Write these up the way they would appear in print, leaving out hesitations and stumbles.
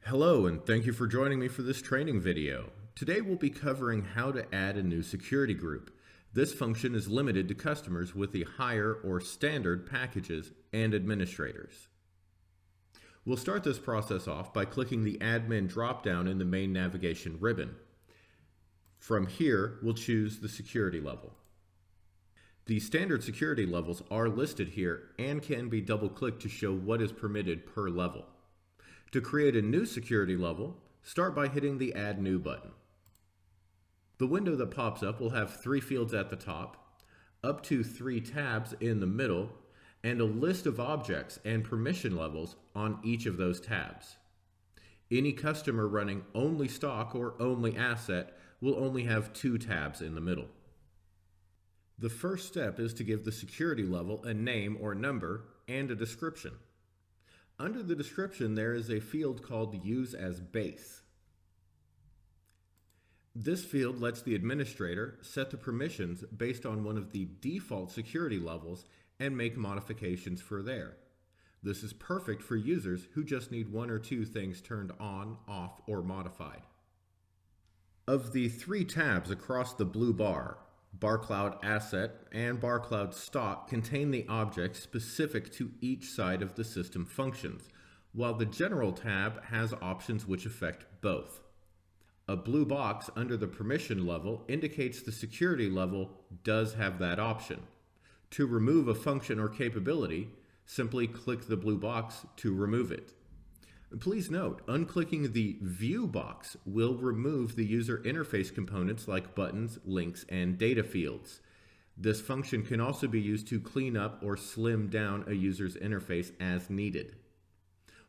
Hello, and thank you for joining me for this training video. Today we'll be covering how to add a new security group. This function is limited to customers with the higher or standard packages and administrators. We'll start this process off by clicking the Admin drop-down in the main navigation ribbon. From here, we'll choose the security level. The standard security levels are listed here and can be double-clicked to show what is permitted per level. To create a new security level, start by hitting the Add New button. The window that pops up will have 3 fields at the top, up to 3 tabs in the middle, and a list of objects and permission levels on each of those tabs. Any customer running only stock or only asset will only have 2 tabs in the middle. The first step is to give the security level a name or number and a description. Under the description, there is a field called Use as Base. This field lets the administrator set the permissions based on one of the default security levels and make modifications for there. This is perfect for users who just need 1 or 2 things turned on, off, or modified. Of the 3 tabs across the blue bar, BarCloud Asset and BarCloud Stock contain the objects specific to each side of the system functions, while the General tab has options which affect both. A blue box under the permission level indicates the security level does have that option. To remove a function or capability, simply click the blue box to remove it. Please note, unclicking the View box will remove the user interface components like buttons, links, and data fields. This function can also be used to clean up or slim down a user's interface as needed.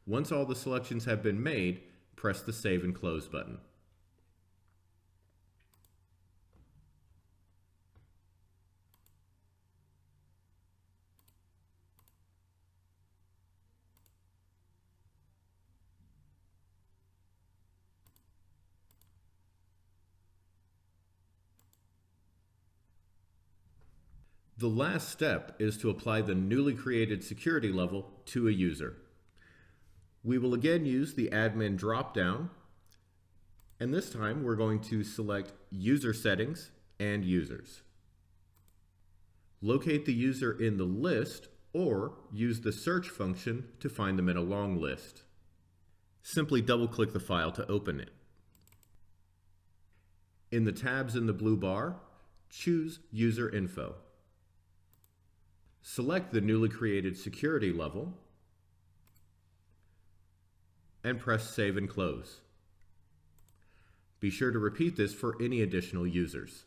Once all the selections have been made, press the Save and Close button. The last step is to apply the newly created security level to a user. We will again use the Admin drop-down, and this time we're going to select User Settings and Users. Locate the user in the list or use the search function to find them in a long list. Simply double-click the file to open it. In the tabs in the blue bar, choose User Info. Select the newly created security level and press Save and Close. Be sure to repeat this for any additional users.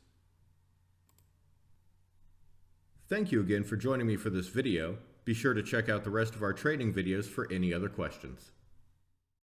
Thank you again for joining me for this video. Be sure to check out the rest of our training videos for any other questions.